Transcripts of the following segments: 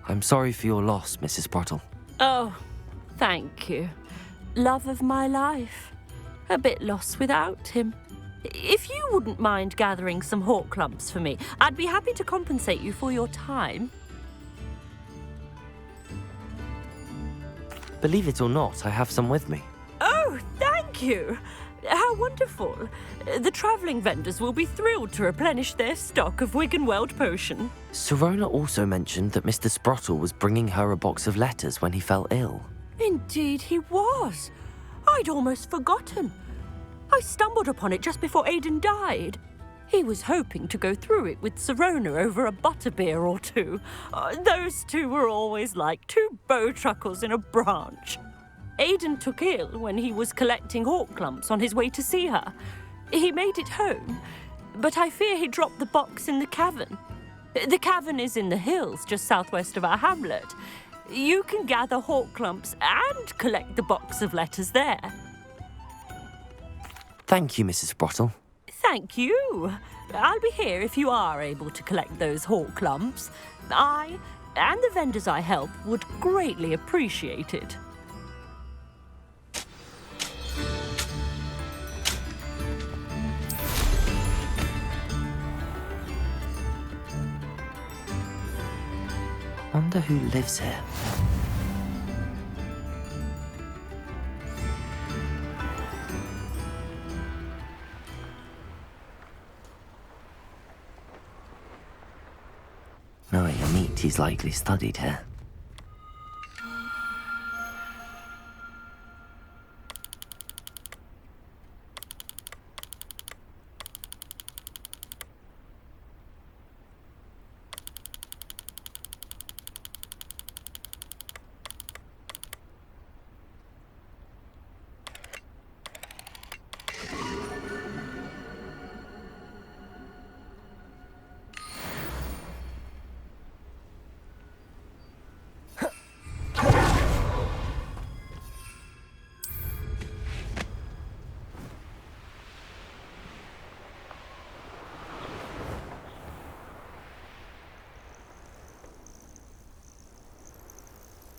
I'm sorry for your loss, Mrs. Sprottle. Oh, thank you. Love of my life. A bit lost without him. If you wouldn't mind gathering some hawk clumps for me, I'd be happy to compensate you for your time. Believe it or not, I have some with me. Oh, thank you. How wonderful. The travelling vendors will be thrilled to replenish their stock of Wiggenweld potion. Sirona also mentioned that Mr. Sprottle was bringing her a box of letters when he fell ill. Indeed he was. I'd almost forgotten. I stumbled upon it just before Aidan died. He was hoping to go through it with Sirona over a butterbeer or two. Those two were always like two bowtruckles in a branch. Aidan took ill when he was collecting hawk clumps on his way to see her. He made it home, but I fear he dropped the box in the cavern. The cavern is in the hills just southwest of our hamlet. You can gather hawk clumps and collect the box of letters there. Thank you, Mrs. Sprottle. Thank you. I'll be here if you are able to collect those hawk clumps. I and the vendors I help would greatly appreciate it. Wonder who lives here. Knowing a meat, he's likely studied here.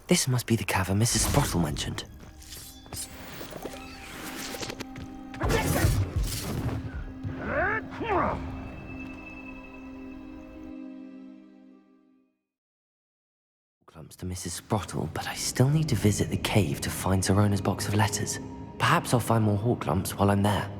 This must be the cavern Mrs. Sprottle mentioned. Clumps to Mrs. Sprottle, but I still need to visit the cave to find Sirona's box of letters. Perhaps I'll find more hawk clumps while I'm there.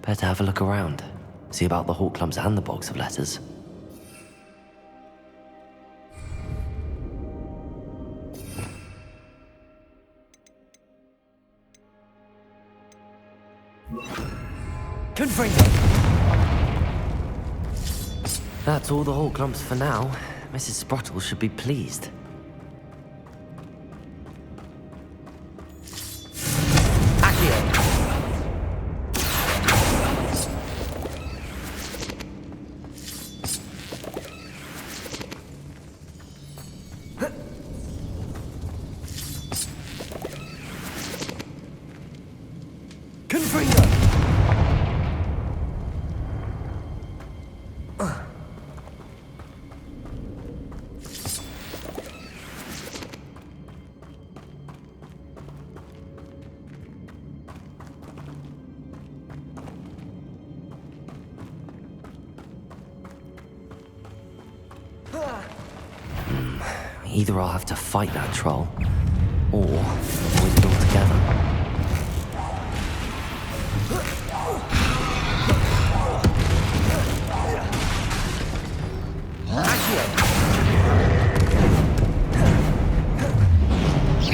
Better have a look around. See about the hawk clumps and the box of letters. Confringo! That's all the hawk clumps for now. Mrs. Sprottle should be pleased. Either I'll have to fight that troll, or avoid it altogether.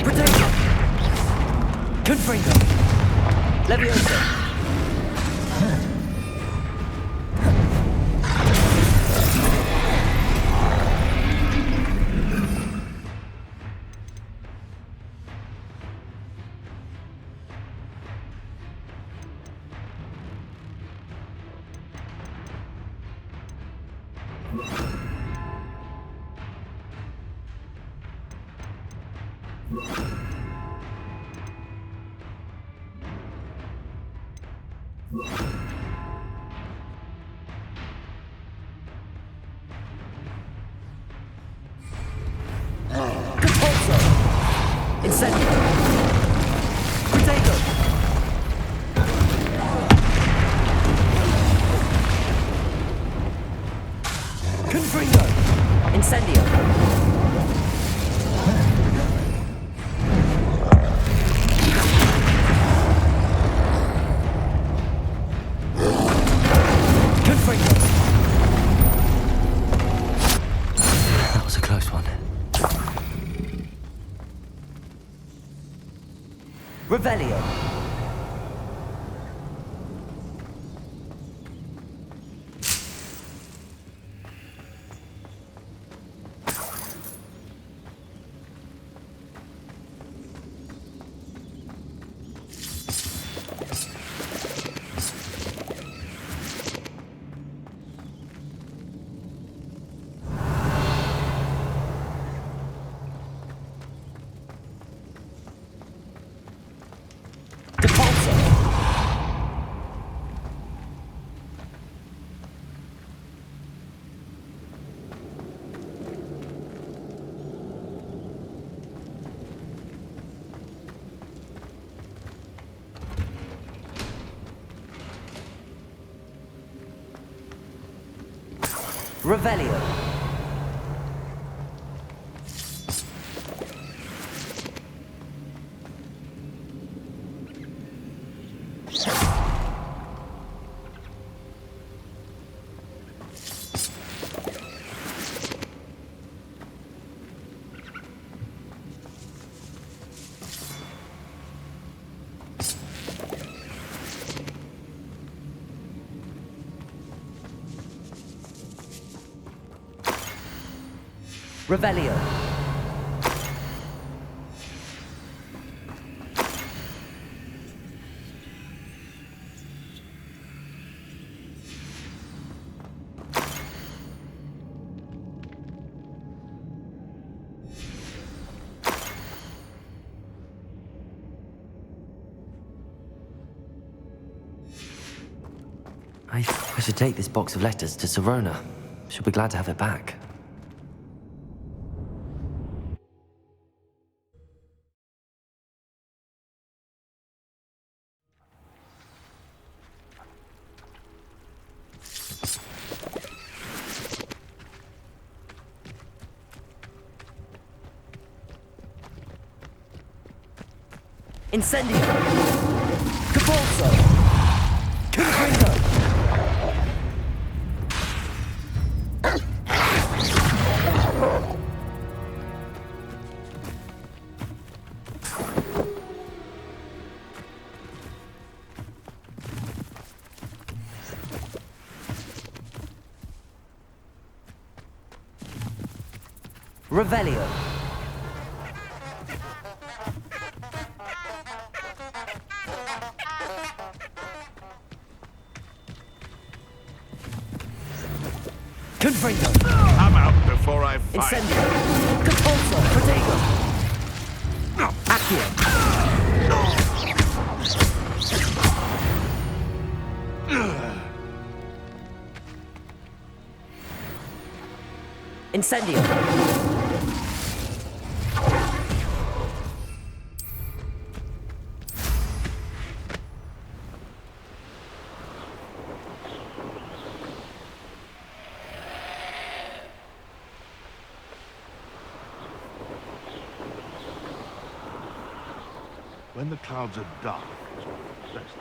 Protect! Confringo! Leviosa! Incendio! Protego! Confringo! Incendio! Confringo! That was a close one. Revelio! Revelio. Revelio. I should take this box of letters to Sirona. She'll be glad to have it back. Incendio! Capolso! Confringo! Revelio. Confringo. I'm out before I fight. Incendio. Capolso. Protego. Accio. Incendio. When the clouds are dark, that's the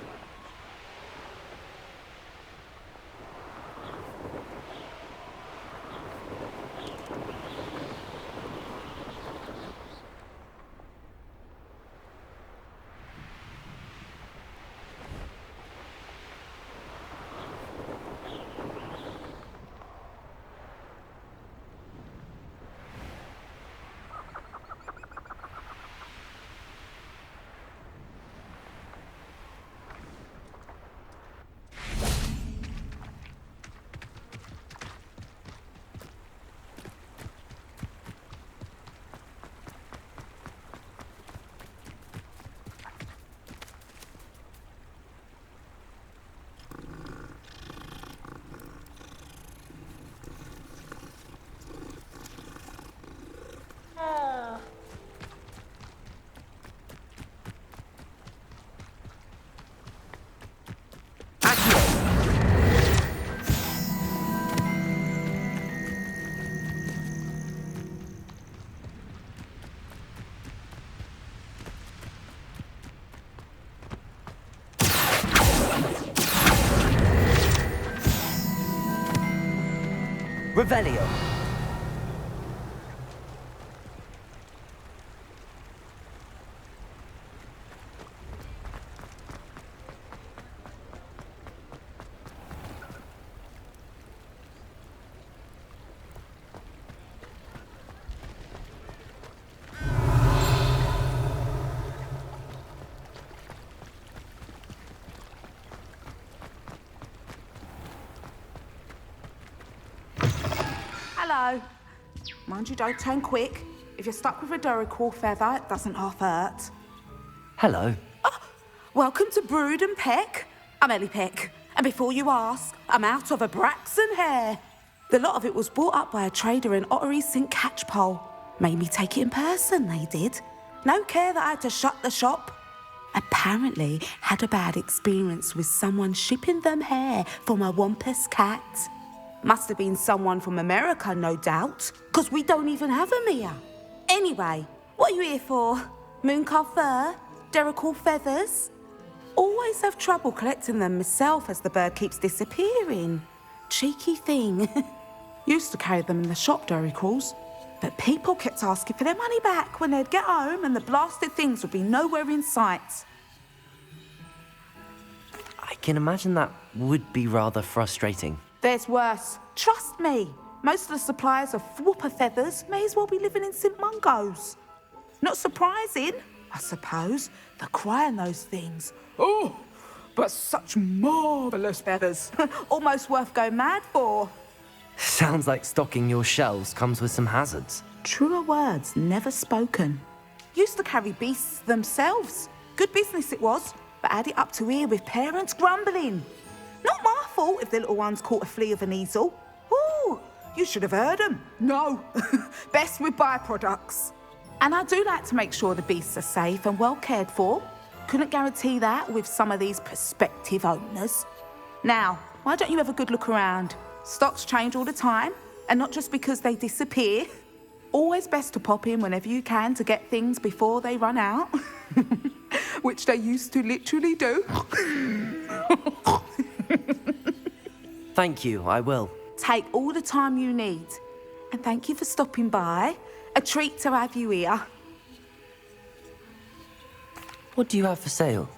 Revelio. Hello. Mind you, don't turn quick. If you're stuck with a Duracell feather, it doesn't half hurt. Hello. Welcome to Brood and Peck. I'm Ellie Peck. And before you ask, I'm out of a Braxton hair. The lot of it was bought up by a trader in Ottery St. Catchpole. Made me take it in person, they did. No care that I had to shut the shop. Apparently had a bad experience with someone shipping them hair from a Wampus cat. Must have been someone from America, no doubt, because we don't even have them here. Anyway, what are you here for? Mooncar fur? Duracell feathers? Always have trouble collecting them myself as the bird keeps disappearing. Cheeky thing. Used to carry them in the shop, Duracells, but people kept asking for their money back when they'd get home and the blasted things would be nowhere in sight. I can imagine that would be rather frustrating. There's worse. Trust me. Most of the suppliers of whooper feathers may as well be living in St. Mungo's. Not surprising, I suppose, the cry on those things. Oh, but such marvellous feathers. Almost worth going mad for. Sounds like stocking your shelves comes with some hazards. Truer words never spoken. Used to carry beasts themselves. Good business it was, but had it up to here with parents grumbling. Not my fault if the little ones caught a flea of an easel. Ooh, you should have heard them. No, best with byproducts. And I do like to make sure the beasts are safe and well cared for. Couldn't guarantee that with some of these prospective owners. Now, why don't you have a good look around? Stocks change all the time, and not just because they disappear. Always best to pop in whenever you can to get things before they run out. Which they used to literally do. Thank you, I will. Take all the time you need. And thank you for stopping by. A treat to have you here. What do you have for sale?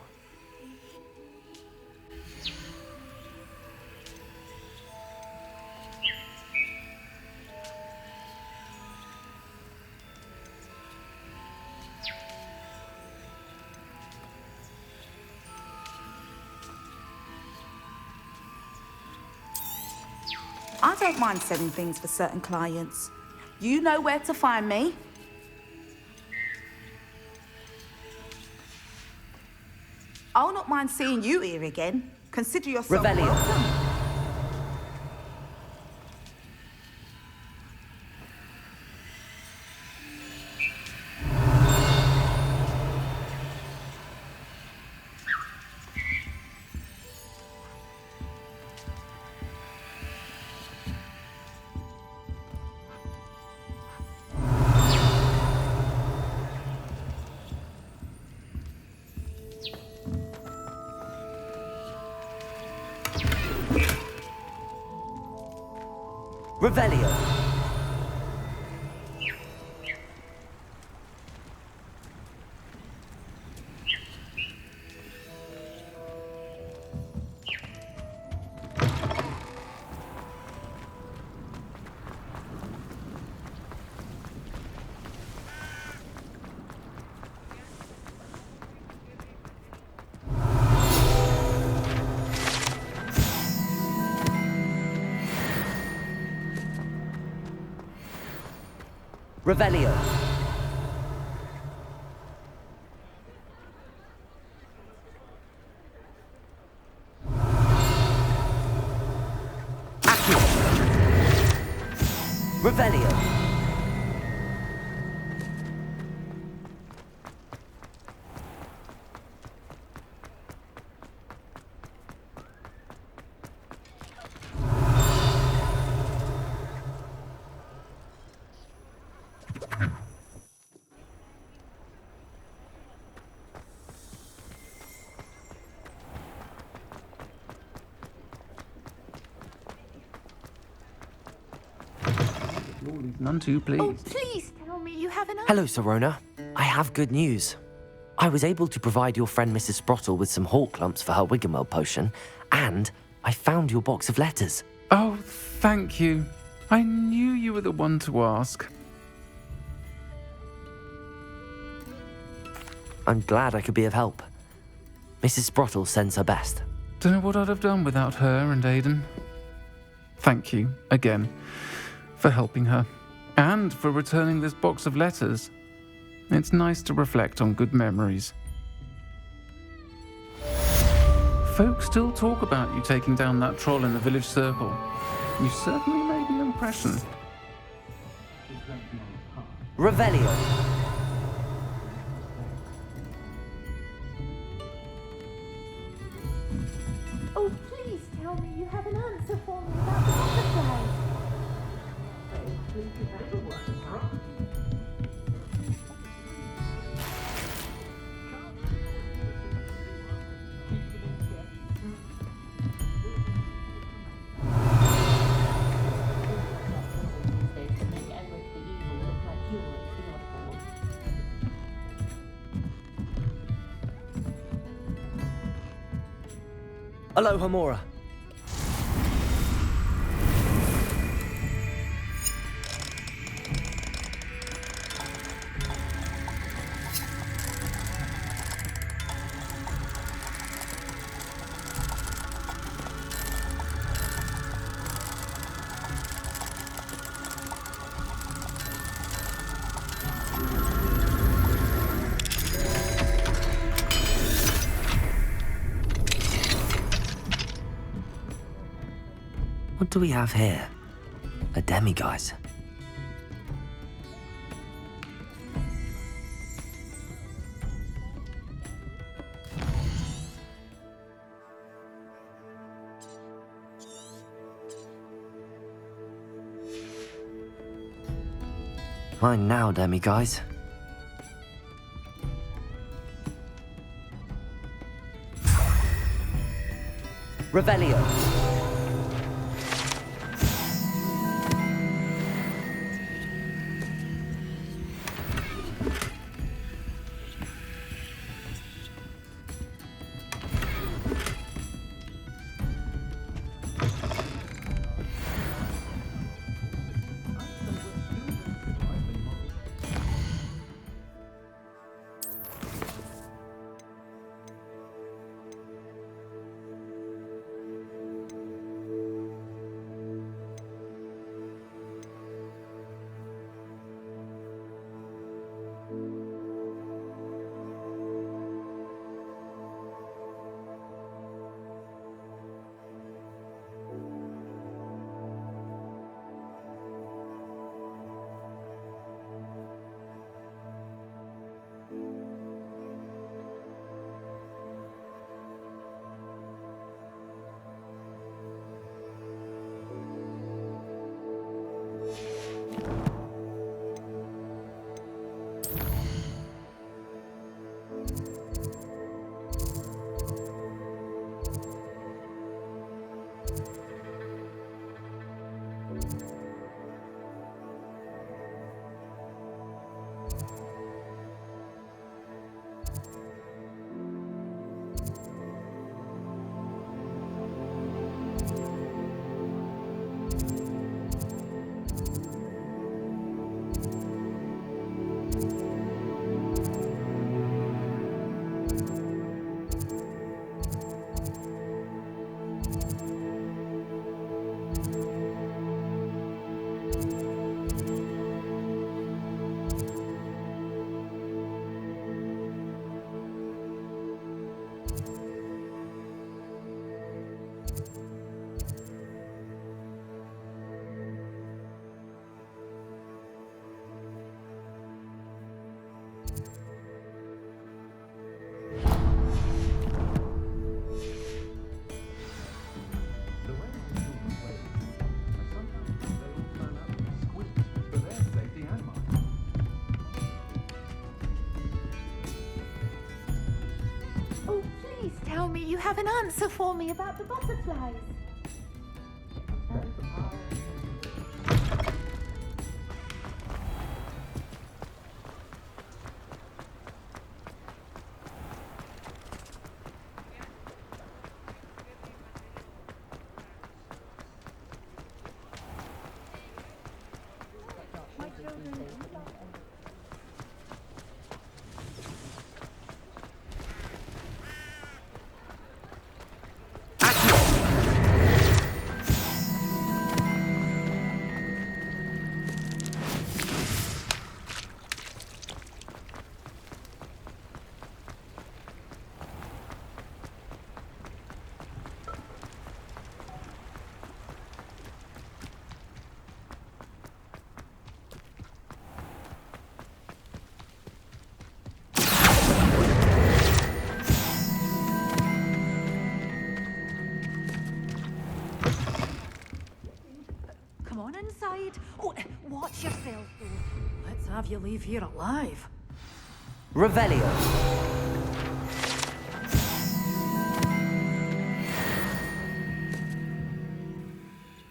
I don't mind selling things for certain clients. You know where to find me. I'll not mind seeing you here again. Consider yourself Revelio. welcome. Revelio. Revelio. Accio. Revelio. Surely's none too pleased. Oh, please tell me you have an answer. Hello, Sirona. I have good news. I was able to provide your friend Mrs. Sprottle with some hawk lumps for her Wiggenweld potion, and I found your box of letters. Oh, thank you. I knew you were the one to ask. I'm glad I could be of help. Mrs. Sprottle sends her best. Don't know what I'd have done without her and Aidan. Thank you, again, for helping her, and for returning this box of letters. It's nice to reflect on good memories. Folks still talk about you taking down that troll in the village circle. You certainly made an impression. Revelio. Oh, please tell me you have an answer for me about the butterflies. Aloha, Mora. What do we have here? A demiguise. Mine now, demiguise. Revelio. Tell me you have an answer for me about the butterflies. Come on inside. Oh, watch yourself, though. Let's have you leave here alive. Revelio.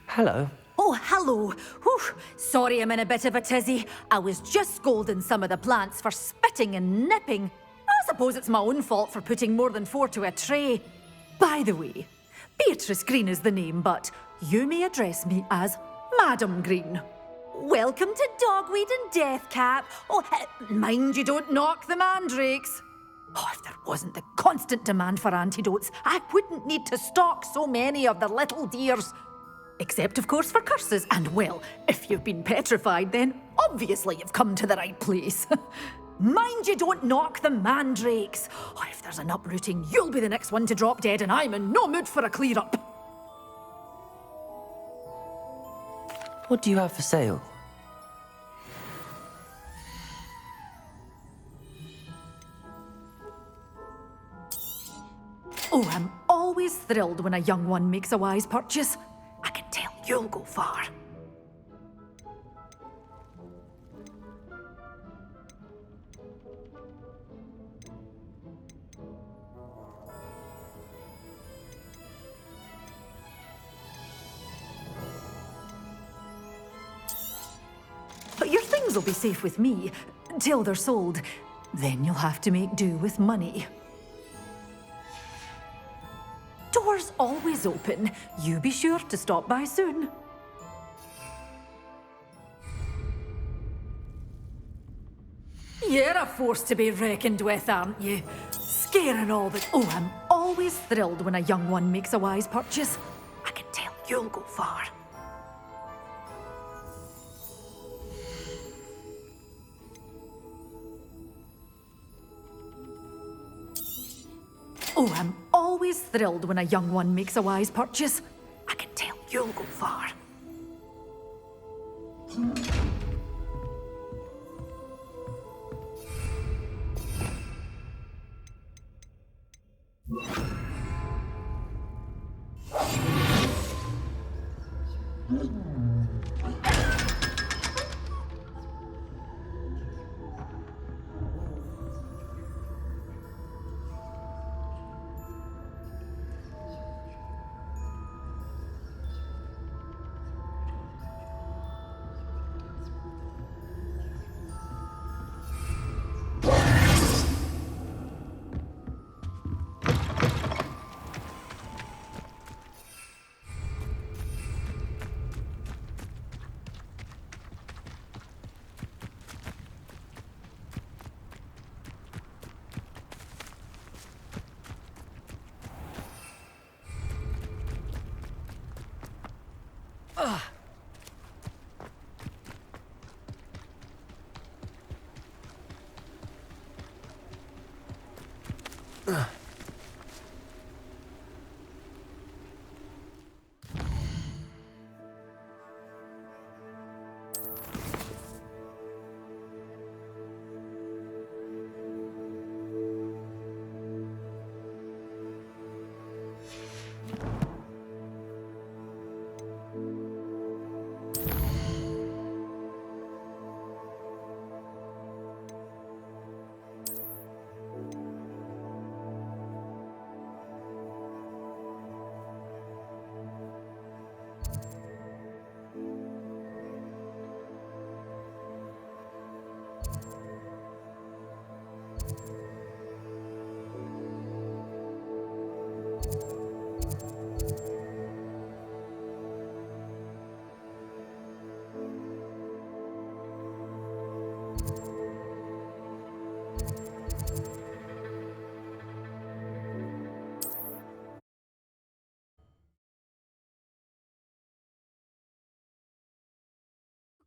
Hello. Oh, hello. Whew. Sorry I'm in a bit of a tizzy. I was just scolding some of the plants for spitting and nipping. I suppose it's my own fault for putting more than 4 to a tray. By the way, Beatrice Green is the name, but you may address me as Madam Green. Welcome to Dogweed and Deathcap. Oh, mind you don't knock the mandrakes. Oh, if there wasn't the constant demand for antidotes, I wouldn't need to stock so many of the little dears. Except, of course, for curses. And, well, if you've been petrified, then obviously you've come to the right place. Mind you don't knock the mandrakes. Oh, if there's an uprooting, you'll be the next one to drop dead, and I'm in no mood for a clear-up. What do you have for sale? Oh, I'm always thrilled when a young one makes a wise purchase. I can tell you'll go far. But your things will be safe with me, till they're sold. Then you'll have to make do with money. Doors always open. You be sure to stop by soon. You're a force to be reckoned with, aren't you? Scaring all the... Oh, I'm always thrilled when a young one makes a wise purchase. I can tell you'll go far. Oh, I'm always thrilled when a young one makes a wise purchase. I can tell you'll go far.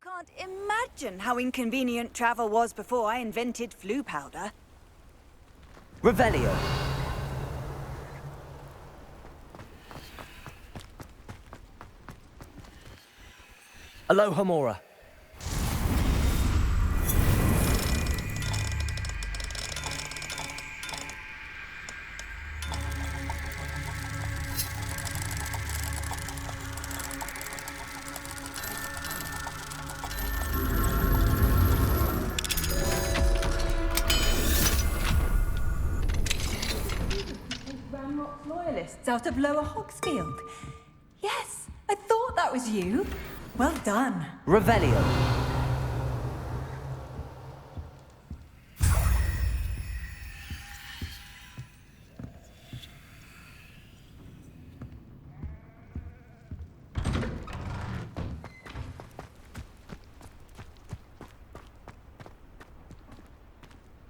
can't imagine how inconvenient travel was before I invented flu powder. Revelio. Aloha Mora. Loyalists out of Lower Hogsfield. Yes, I thought that was you. Well done. Revelio.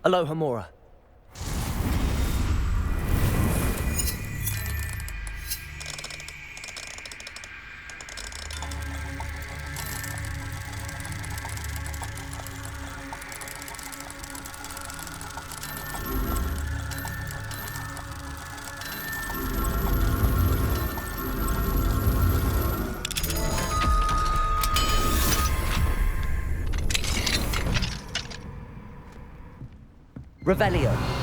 Aloha Mora. Revelio.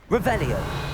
Revelio.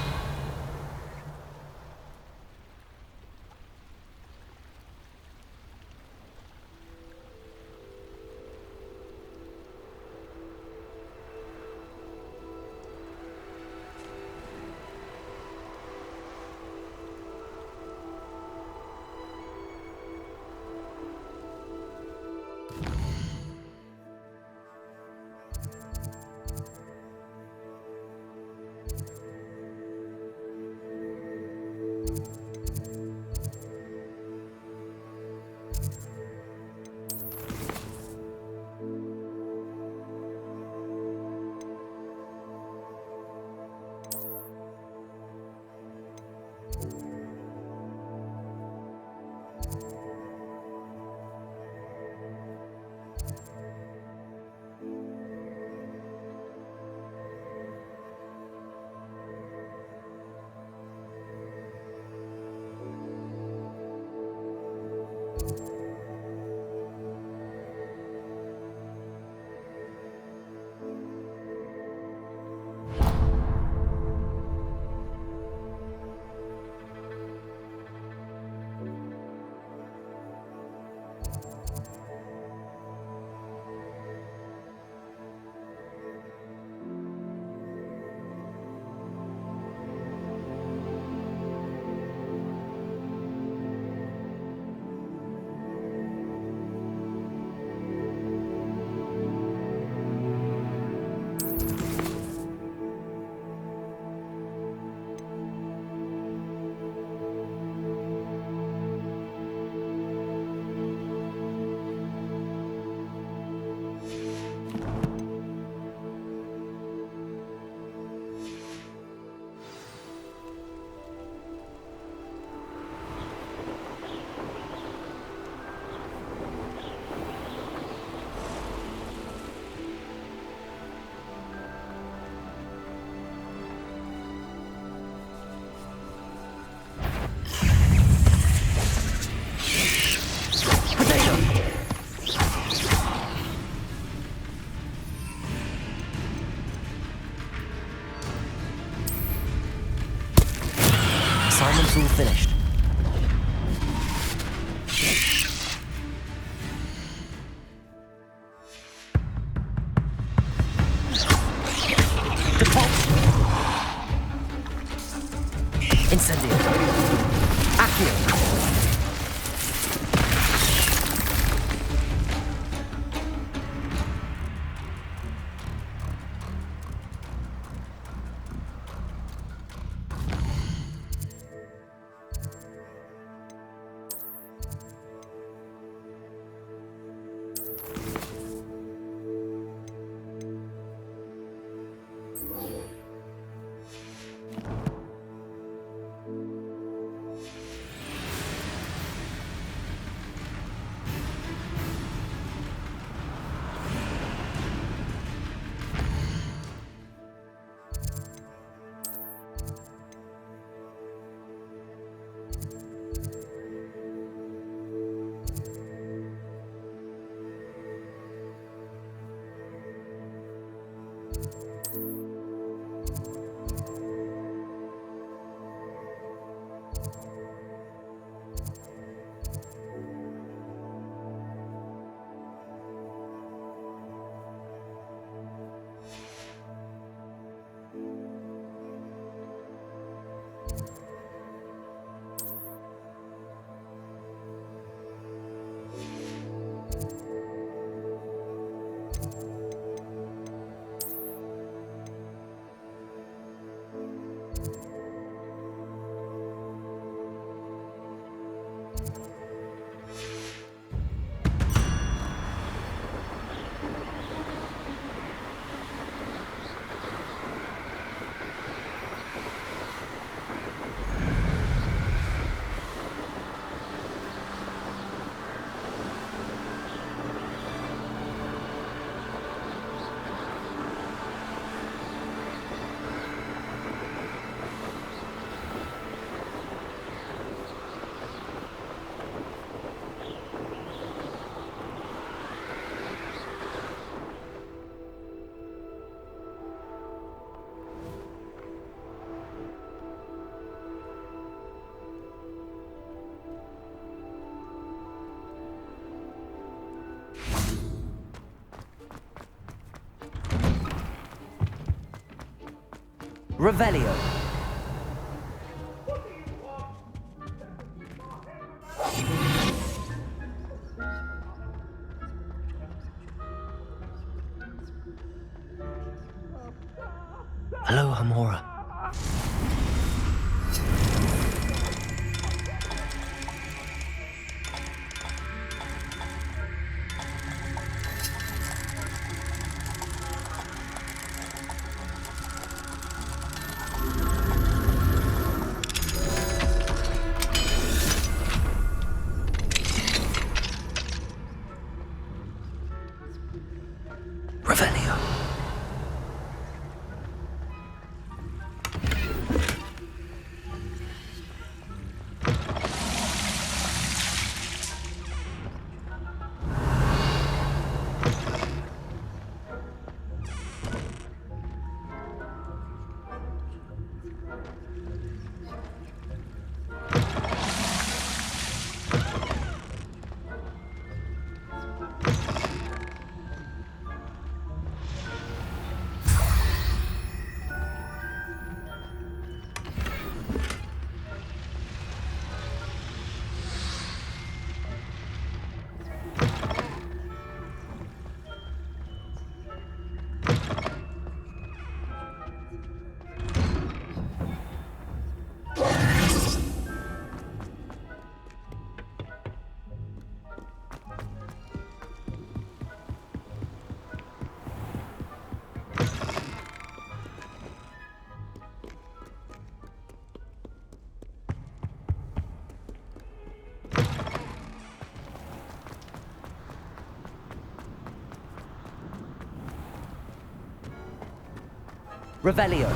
assignment's all finished. Incendio. Accio. Revelio. Hello, Hamora. Revelio. Revelio.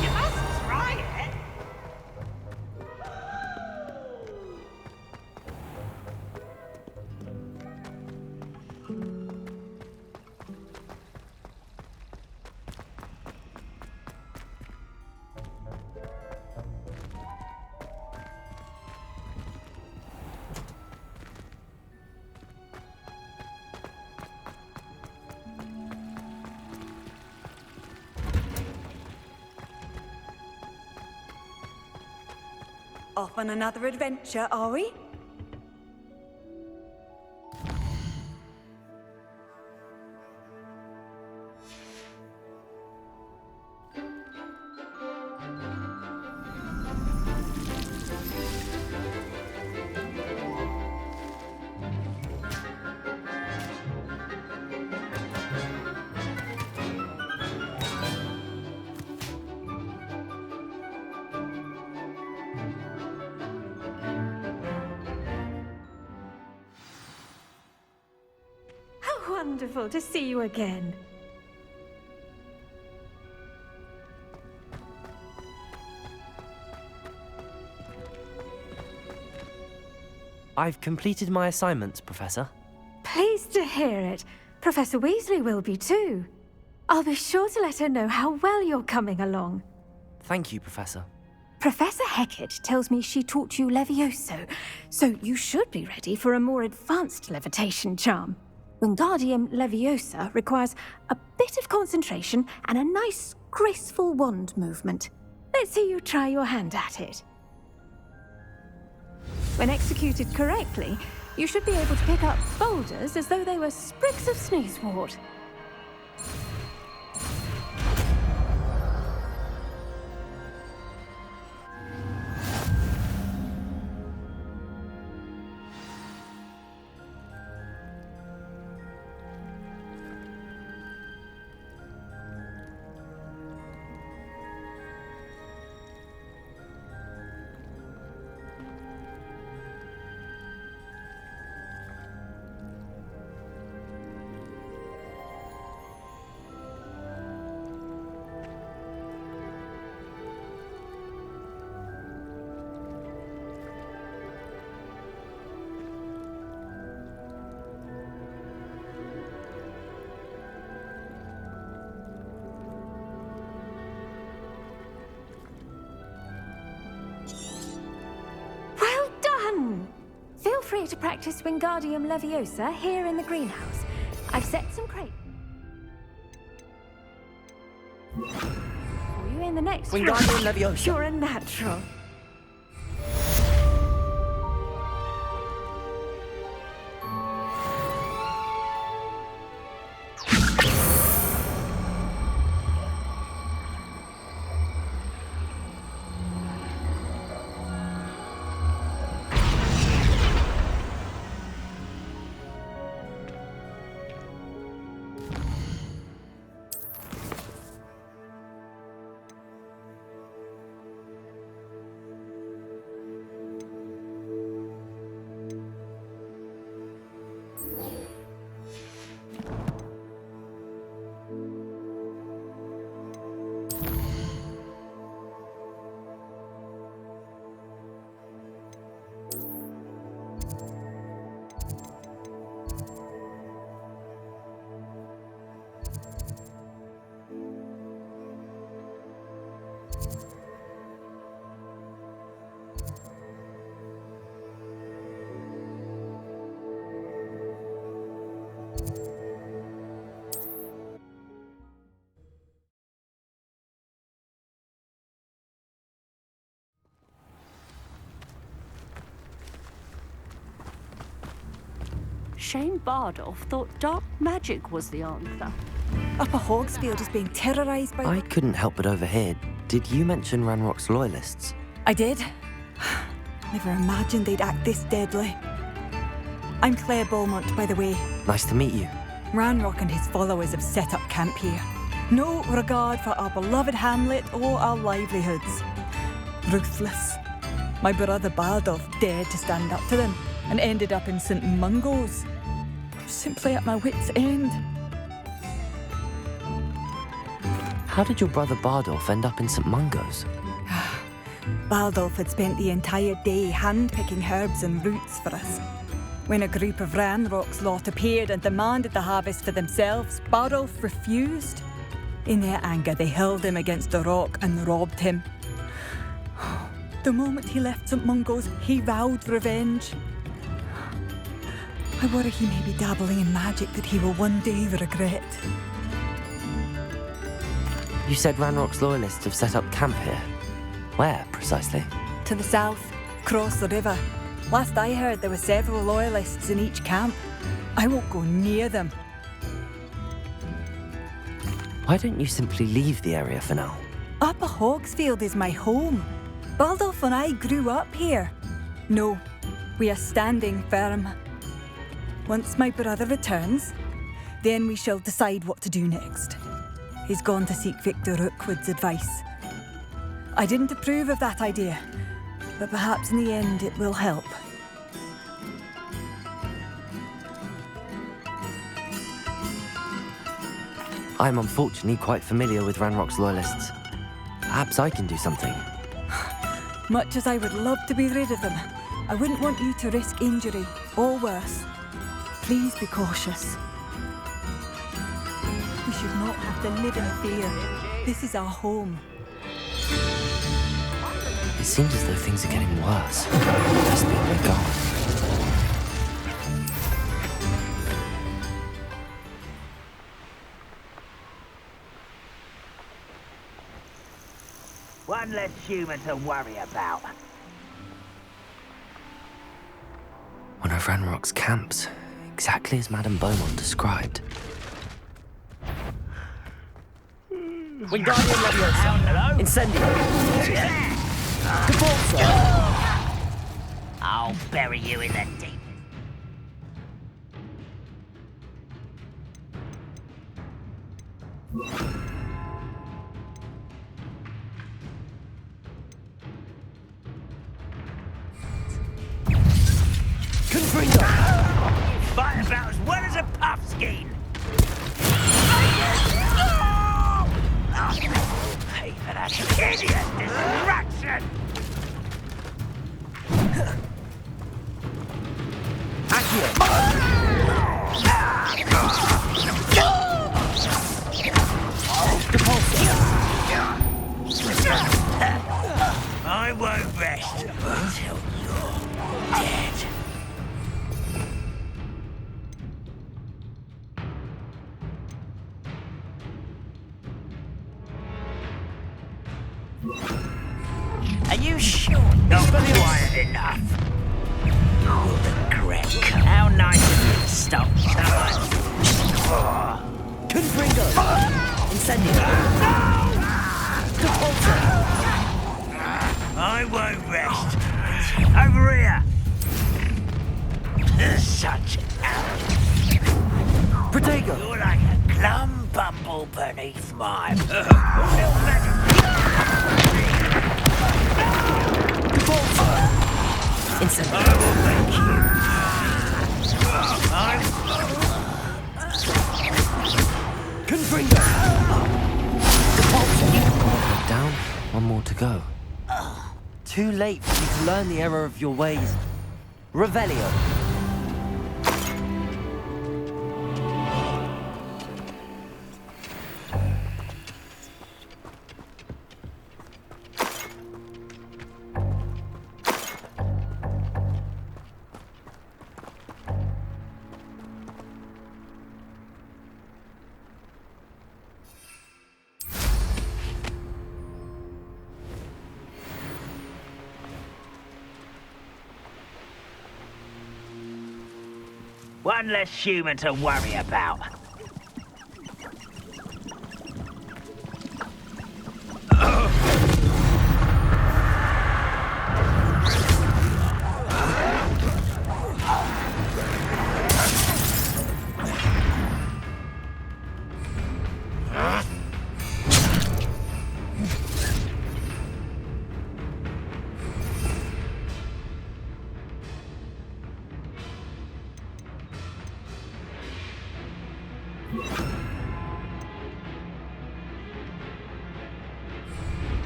You must try it. Off on another adventure, are we? How wonderful to see you again. I've completed my assignments, Professor. Pleased to hear it. Professor Weasley will be too. I'll be sure to let her know how well you're coming along. Thank you, Professor. Professor Hecat tells me she taught you Levioso, so you should be ready for a more advanced levitation charm. Wingardium Leviosa requires a bit of concentration and a nice, graceful wand movement. Let's see you try your hand at it. When executed correctly, you should be able to pick up boulders as though they were sprigs of sneezewort. Feel free to practice Wingardium Leviosa here in the greenhouse. I've set some crates for you in the next room. Wingardium Leviosa. You're a natural. Shane Bardolph thought dark magic was the answer. Upper Hogsfield is being terrorised by... I couldn't help but overhear. Did you mention Ranrock's loyalists? I did. Never imagined they'd act this deadly. I'm Claire Beaumont, by the way. Nice to meet you. Ranrock and his followers have set up camp here. No regard for our beloved hamlet or our livelihoods. Ruthless. My brother Bardolph dared to stand up to them and ended up in St. Mungo's. I'm simply at my wit's end. How did your brother Bardolph end up in St. Mungo's? Bardolph had spent the entire day hand-picking herbs and roots for us. When a group of Ranrock's lot appeared and demanded the harvest for themselves, Bardolph refused. In their anger, they hurled him against a rock and robbed him. The moment he left St. Mungo's, he vowed revenge. I worry he may be dabbling in magic that he will one day regret. You said Ranrock's loyalists have set up camp here. Where, precisely? To the south, cross the river. Last I heard, there were several loyalists in each camp. I won't go near them. Why don't you simply leave the area for now? Upper Hogsfield is my home. Baldolf and I grew up here. No, we are standing firm. Once my brother returns, then we shall decide what to do next. He's gone to seek Victor Rookwood's advice. I didn't approve of that idea, but perhaps in the end it will help. I'm unfortunately quite familiar with Ranrock's loyalists. Perhaps I can do something. Much as I would love to be rid of them, I wouldn't want you to risk injury, or worse. Please be cautious. We should not have to live in fear. This is our home. It seems as though things are getting worse. Best be on my guard. One less human to worry about. One of Ranrock's camps, exactly as Madame Beaumont described. Wingardium Leviosa. Hello? Incendio. Cabalza. I'll bury you in the deep. Confringo. Fight about as well as a puffskein. Pay for that hideous distraction. I won't rest until you're dead. Are you sure you're not quiet enough? You'll regret how nice of you to stop someone. Confringo. Incendio. I won't rest. Over here. Such Protego. You're like a glum bumble beneath my little magic. Incendio. I will make you. Confringo. Head down, one more to go. Too late for you to learn the error of your ways. Revelio. One less human to worry about.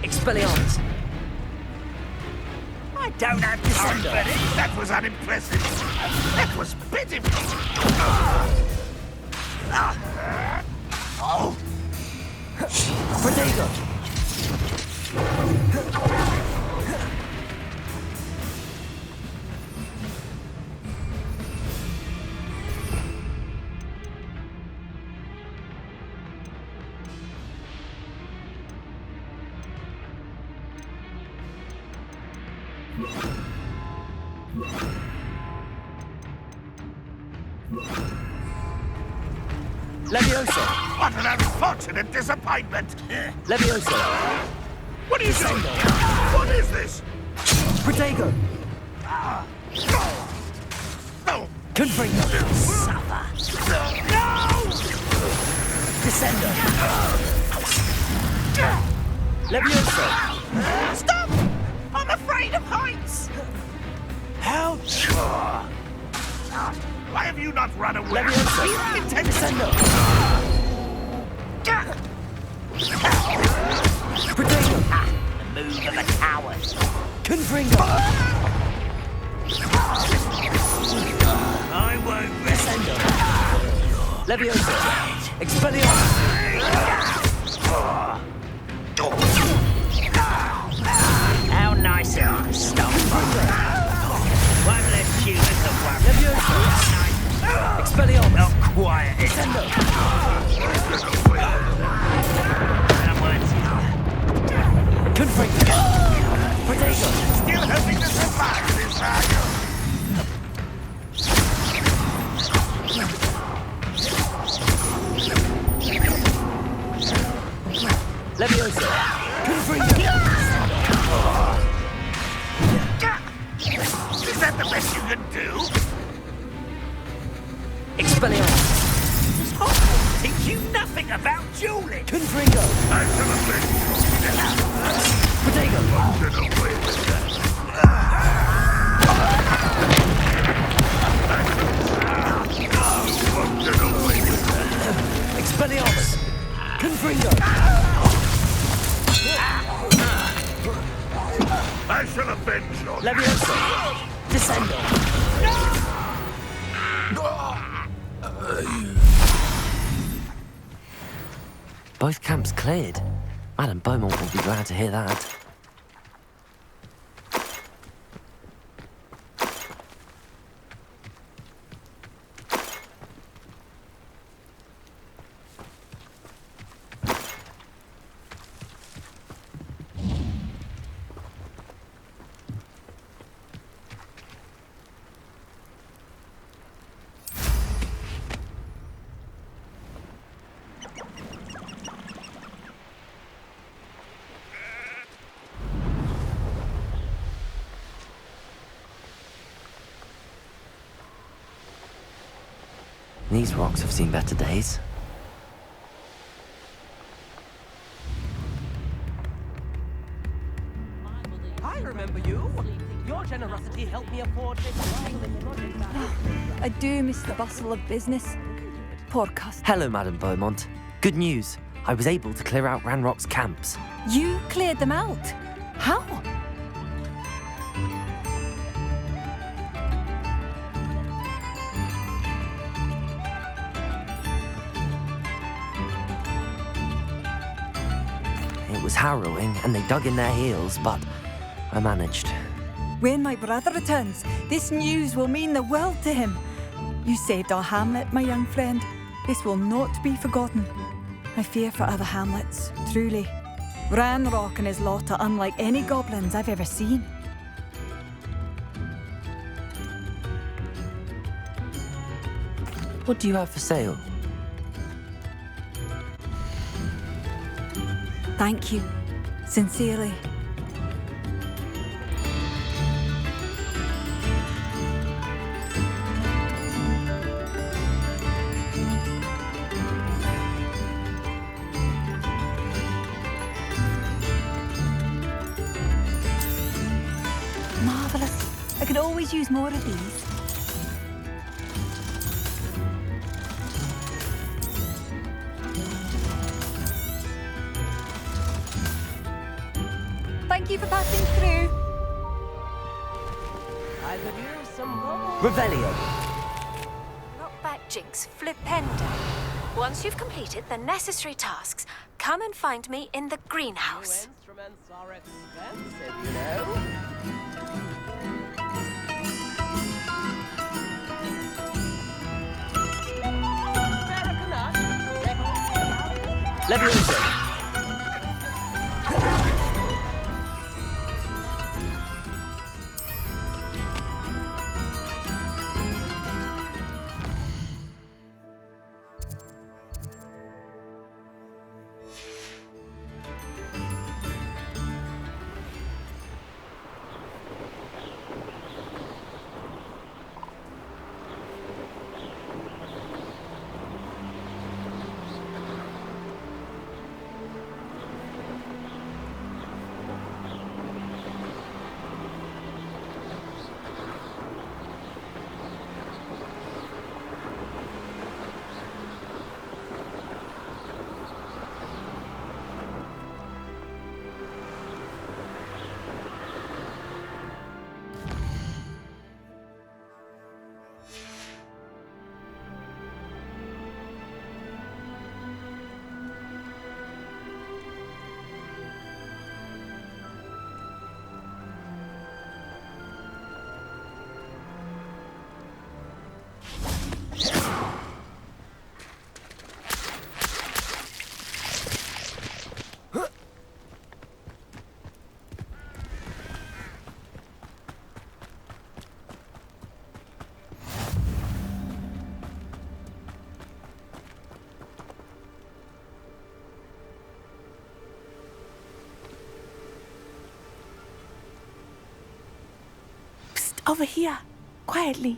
Expelliarmus. I don't have time for this. That was unimpressive. That was pitiful. Oh, Protego. Leviosa! What an unfortunate disappointment! Leviosa! What are you doing? What is this? Protego! No! Confringo! Suffer! No! Descendo! Leviosa! Stop! I'm afraid of heights! Ouch! Why have you not run away? Leviosa! Intensendo! Protego! The move of a coward. Confringo! I won't Descendo! Leviosa! Expelliarmus! How nice of you to stop. One less human to worry. Leviosa! Expelliarmus! Not quiet. Descendo! Confringo! Protego! Still hoping to survive this, are you? Leviosa! Confringo! Is that the best you can do? Expelliarmus! Does Hogwarts teach you nothing about dueling? Confringo! I shall have Protego! been away with that. Expelliarmus! Confringo! I shall avenge your Leviosa! Descendo! Both camps cleared. Madame Beaumont will be glad to hear that. These rocks have seen better days. I remember you. Your generosity helped me afford this. I do miss the bustle of business. Portkey. Hello, Madame Beaumont. Good news. I was able to clear out Ranrock's camps. You cleared them out? How? It was harrowing, and they dug in their heels, but I managed. When my brother returns, this news will mean the world to him. You saved our hamlet, my young friend. This will not be forgotten. I fear for other hamlets, truly. Ranrock and his lot are unlike any goblins I've ever seen. What do you have for sale? Thank you. Sincerely. Marvellous. I could always use more of these. Thank you for passing through. I could use some more. Revelio. Knock back Jinx, Flipendo. Once you've completed the necessary tasks, come and find me in the greenhouse. Instruments are expensive, you know. Leviosa. Over here, quietly.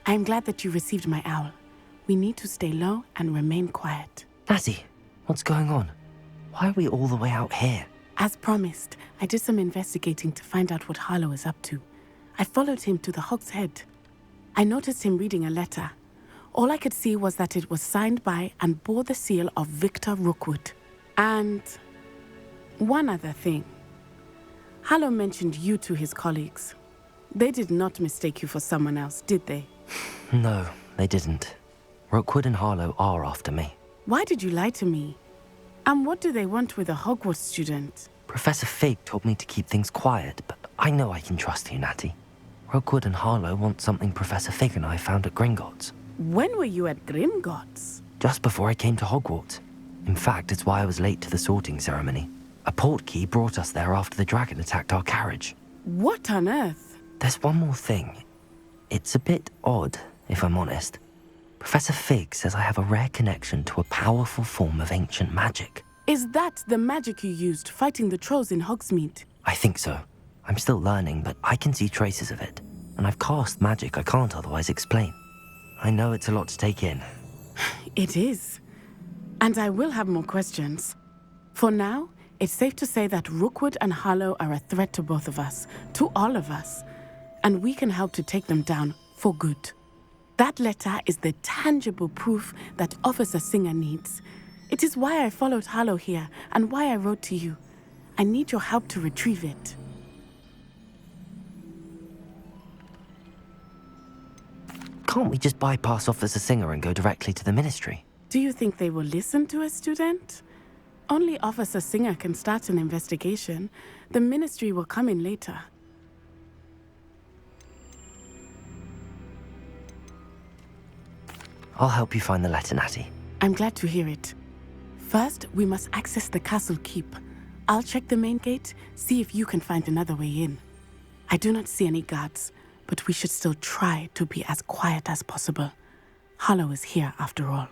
I am glad that you received my owl. We need to stay low and remain quiet. Natty, what's going on? Why are we all the way out here? As promised, I did some investigating to find out what Harlow is up to. I followed him to the Hog's Head. I noticed him reading a letter. All I could see was that it was signed by and bore the seal of Victor Rookwood. And one other thing. Harlow mentioned you to his colleagues. They did not mistake you for someone else, did they? No, they didn't. Rookwood and Harlow are after me. Why did you lie to me? And what do they want with a Hogwarts student? Professor Fig told me to keep things quiet, but I know I can trust you, Natty. Rookwood and Harlow want something Professor Fig and I found at Gringotts. When were you at Gringotts? Just before I came to Hogwarts. In fact, it's why I was late to the sorting ceremony. A Portkey brought us there after the dragon attacked our carriage. What on earth? There's one more thing. It's a bit odd, if I'm honest. Professor Fig says I have a rare connection to a powerful form of ancient magic. Is that the magic you used fighting the trolls in Hogsmeade? I think so. I'm still learning, but I can see traces of it. And I've cast magic I can't otherwise explain. I know it's a lot to take in. It is. And I will have more questions. For now, it's safe to say that Rookwood and Harlow are a threat to both of us, to all of us. And we can help to take them down for good. That letter is the tangible proof that Officer Singer needs. It is why I followed Harlow here and why I wrote to you. I need your help to retrieve it. Can't we just bypass Officer Singer and go directly to the Ministry? Do you think they will listen to a student? Only Officer Singer can start an investigation. The Ministry will come in later. I'll help you find the letter, Natty. I'm glad to hear it. First, we must access the castle keep. I'll check the main gate, see if you can find another way in. I do not see any guards, but we should still try to be as quiet as possible. Harlow is here after all.